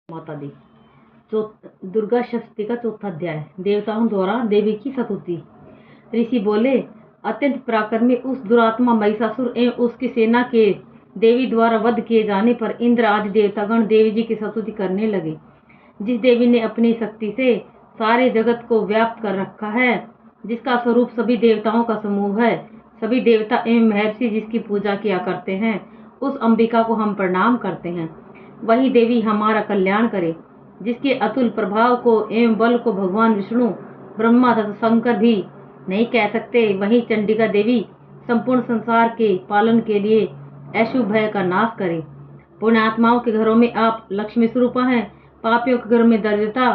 माता दी। दुर्गा सप्तशती का चौथा अध्याय। देवताओं द्वारा देवी की स्तुति। ऋषि बोले, अत्यंत पराक्रमी उस दुरात्मा महिषासुर एवं उसकी सेना के देवी द्वारा वध किए जाने पर इंद्र आदि देवतागण देवी जी की स्तुति करने लगे। जिस देवी ने अपनी शक्ति से सारे जगत को व्याप्त कर रखा है, जिसका स्वरूप सभी देवताओं का समूह है, सभी देवता एवं महर्षि जिसकी पूजा किया करते हैं, उस अंबिका को हम प्रणाम करते हैं। वही देवी हमारा कल्याण करे। जिसके अतुल प्रभाव को एवं बल को भगवान विष्णु, ब्रह्मा तथा शंकर भी नहीं कह सकते, वही चंडिका देवी संपूर्ण संसार के पालन के लिए अशुभ भय का नाश करे। पुण्यात्माओं के घरों में आप लक्ष्मी स्वरूपा हैं, पापियों के घर में दरिद्रता,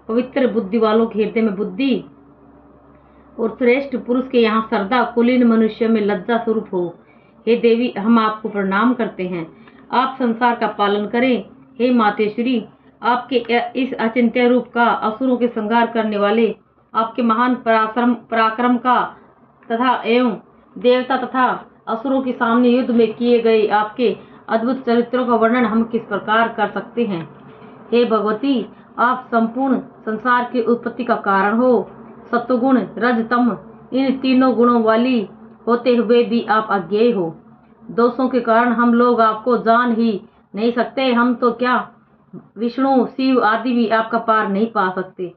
पवित्र बुद्धि वालों के हृदय में बुद्धि और श्रेष्ठ पुरुष के यहाँ श्रद्धा, कुलीन मनुष्य में लज्जा स्वरूप हो। हे देवी, हम आपको प्रणाम करते हैं। आप संसार का पालन करें। हे मातेश्वरी, आपके इस अचिंत्य रूप का, असुरों के संहार करने वाले आपके महान पराक्रम का तथा एवं देवता तथा असुरों के सामने युद्ध में किए गए आपके अद्भुत चरित्रों का वर्णन हम किस प्रकार कर सकते हैं। हे भगवती, आप संपूर्ण संसार की उत्पत्ति का कारण हो। सत्वगुण, रज, तम इन तीनों गुणों वाली होते हुए भी आप अज्ञेय हो। दोषों के कारण हम लोग आपको जान ही नहीं सकते। हम तो क्या, विष्णु, शिव आदि भी आपका पार नहीं पा सकते।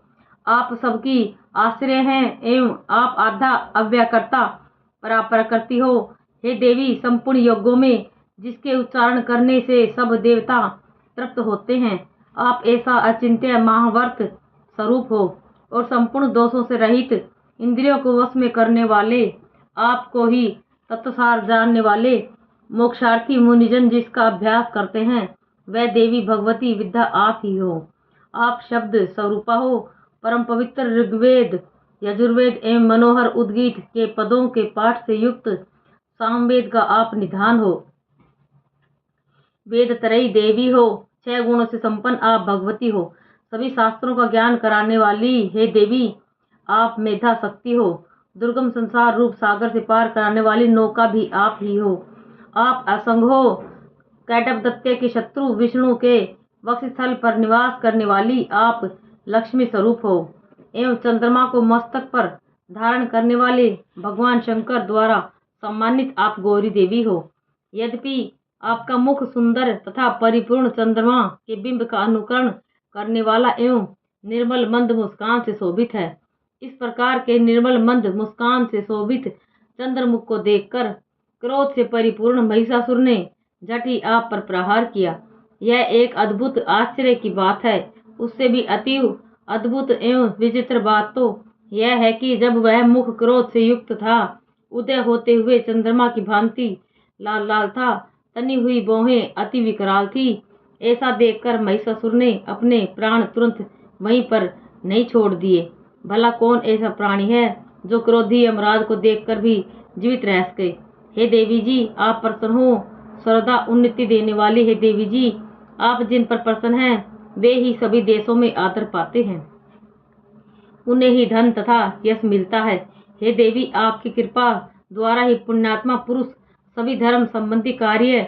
आप सबकी आश्रय हैं एवं आप आधा अव्ययकर्ता पराप्रकृति हो। हे देवी, संपूर्ण यज्ञों में जिसके उच्चारण करने से सब देवता तृप्त होते हैं, आप ऐसा अचिंत्य महावर्त स्वरूप हो और संपूर्ण दोषों से रहित, इंद्रियों को वश में करने वाले, आपको ही तत्वसार जानने वाले मोक्षार्थी मुनिजन जिसका अभ्यास करते हैं, वह देवी भगवती विद्या आप ही हो। आप शब्द स्वरूपा हो। परम पवित्र ऋग्वेद, यजुर्वेद एवं मनोहर उद्गीत के पदों के पाठ से युक्त सामवेद का आप निधान हो। वेद त्रयी देवी हो। 6 गुणों से संपन्न आप भगवती हो। सभी शास्त्रों का ज्ञान कराने वाली हे देवी, आप मेधा शक्ति हो। दुर्गम संसार रूप सागर से पार कराने वाली नौका भी आप ही हो। आप असंग हो। कैटभ दत्त्य के शत्रु विष्णु के वक्षस्थल पर निवास करने वाली आप लक्ष्मी स्वरूप हो एवं चंद्रमा को मस्तक पर धारण करने वाले भगवान शंकर द्वारा सम्मानित आप गौरी देवी हो। यद्यपि आपका मुख सुंदर तथा परिपूर्ण चंद्रमा के बिंब का अनुकरण करने वाला एवं निर्मल मंद मुस्कान से शोभित है। इस प्रकार के निर्मल मंद मुस्कान से शोभित चंद्रमुख को देखकर क्रोध से परिपूर्ण महिषासुर ने झट ही आप पर प्रहार किया। यह एक अद्भुत आश्चर्य की बात है। उससे भी अतीव अद्भुत एवं विचित्र बात तो यह है कि जब वह मुख क्रोध से युक्त था, उदय होते हुए चंद्रमा की भांति लाल लाल था, तनी हुई भौहें अति विकराल थी। ऐसा देखकर महिषासुर ने अपने प्राण तुरंत वहीं पर नहीं छोड़ दिए। भला कौन ऐसा प्राणी है जो क्रोधी यमराज को देखकर भी जीवित रह सके। हे देवी जी, आप प्रसन्न हो। सर्वदा उन्नति देने वाली हे देवी जी, आप जिन पर प्रसन्न हैं, वे ही सभी देशों में आदर पाते हैं। उन्हें ही धन तथा यश मिलता है। हे देवी, आपकी कृपा द्वारा ही पुण्यात्मा पुरुष सभी धर्म संबंधी कार्य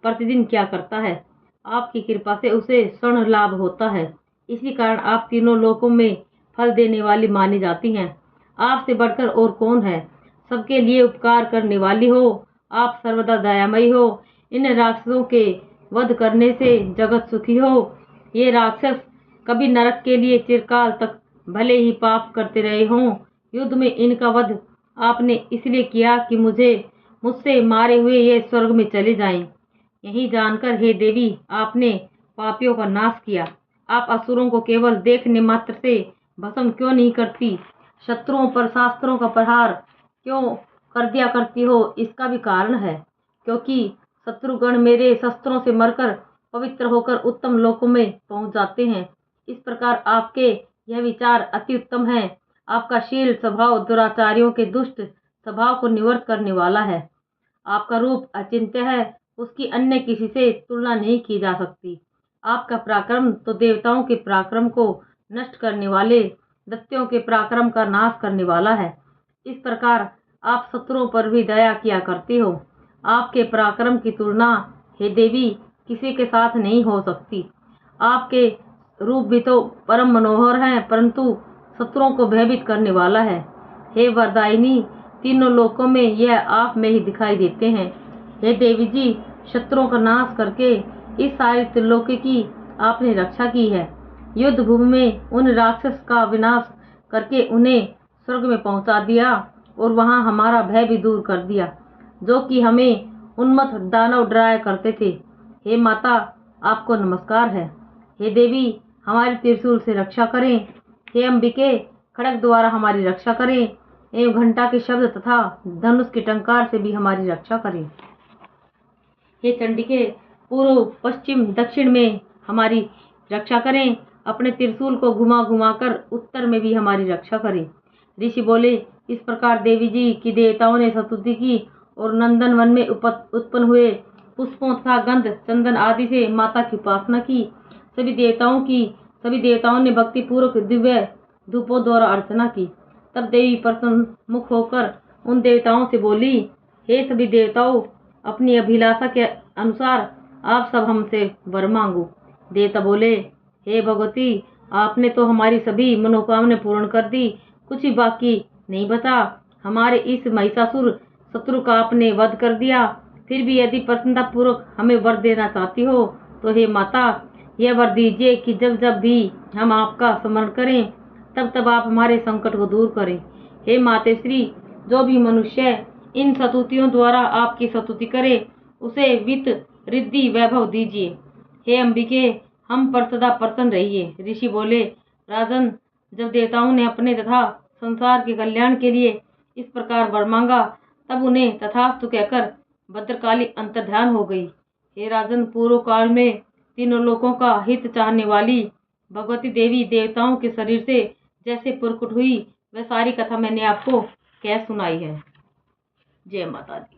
प्रतिदिन क्या करता है। आपकी कृपा से उसे स्वर्ण लाभ होता है। इसी कारण आप तीनों लोकों में फल देने वाली मानी जाती हैं। आपसे बढ़कर और कौन है। सबके लिए उपकार करने वाली हो। आप सर्वदा दयामयी हो। इन राक्षसों के वध करने से जगत सुखी हो। ये राक्षस कभी नरक के लिए चिरकाल तक भले ही पाप करते रहे हों। युद्ध में इनका वध आपने इसलिए किया कि मुझसे मारे हुए ये स्वर्ग में चले जाएं। यही जानकर हे देवी, आपने पापियों का नाश किया। आप असुरों को केवल देखने मात्र से भस्म क्यों नहीं करती, शत्रुओं पर शास्त्रों का प्रहार क्यों कर दिया करती हो? इसका भी कारण है, क्योंकि शत्रुगण मेरे शस्त्रों से मरकर पवित्र होकर उत्तम लोकों में पहुंच जाते हैं। इस प्रकार आपके यह विचार अति उत्तम है। आपका शील स्वभाव दुराचारियों के दुष्ट स्वभाव को निवृत्त करने वाला है। आपका रूप अचिंत्य है, उसकी अन्य किसी से तुलना नहीं की जा सकती। आपका पराक्रम तो देवताओं के पराक्रम को नष्ट करने वाले दैत्यों के पराक्रम का नाश करने वाला है। इस प्रकार आप शत्रुओं पर भी दया किया करते हो। आपके पराक्रम की तुलना हे देवी किसी के साथ नहीं हो सकती। आपके रूप भी तो परम मनोहर है, परंतु शत्रुओं को भयभीत करने वाला है। हे वरदायिनी, तीनों लोकों में यह आप में ही दिखाई देते हैं। हे देवी जी, शत्रुओं का नाश करके इस सारी त्रिलोकी की आपने रक्षा की है। युद्ध भूमि में उन राक्षस का विनाश करके उन्हें स्वर्ग में पहुंचा दिया और वहां हमारा भय भी दूर कर दिया, जो कि हमें उन्मत्त दानव डराया करते थे। हे माता, आपको नमस्कार है। हे देवी, हमारी त्रिशूल से रक्षा करें। हे अंबिके, खड़ग द्वारा हमारी रक्षा करें एवं घंटा के शब्द तथा धनुष की टंकार से भी हमारी रक्षा करें। हे चंडिके, पूर्व पश्चिम दक्षिण में हमारी रक्षा करें। अपने त्रिशूल को घुमा घुमा कर उत्तर में भी हमारी रक्षा करें। ऋषि बोले, इस प्रकार देवी जी की देवताओं ने स्तुति की और नंदन वन में उत्पन्न हुए पुष्पों तथा गंध चंदन आदि से माता की उपासना की। सभी देवताओं ने भक्ति पूर्वक दिव्य धूपों द्वारा अर्चना की। तब देवी प्रसन्न मुख होकर उन देवताओं से बोली, हे सभी देवताओं, अपनी अभिलाषा के अनुसार आप सब हमसे वर मांगो। देवता बोले, हे भगवती, आपने तो हमारी सभी मनोकामनाएं पूर्ण कर दी, कुछ भी बाकी नहीं बचा। हमारे इस महिषासुर शत्रु का आपने वध कर दिया। फिर भी यदि प्रसन्नता पूर्वक हमें वर देना चाहती हो तो हे माता, यह वर दीजिए कि जब जब भी हम आपका स्मरण करें तब तब आप हमारे संकट को दूर करें। हे मातेश्री, जो भी मनुष्य इन स्तुतियों द्वारा आपकी स्तुति करे उसे वित्त रिद्धि वैभव दीजिए। हे अंबिके, हम पर सदा प्रसन्न रहिए। ऋषि बोले, राजन, जब देवताओं ने अपने तथा संसार के कल्याण के लिए इस प्रकार वर मांगा तब उन्हें तथास्तु कहकर भद्रकाली अंतर्ध्यान हो गई। हे राजन, पूर्व काल में तीनों लोकों का हित चाहने वाली भगवती देवी देवताओं के शरीर से जैसे प्रकट हुई वह सारी कथा मैंने आपको कह सुनाई है। जय माता दी।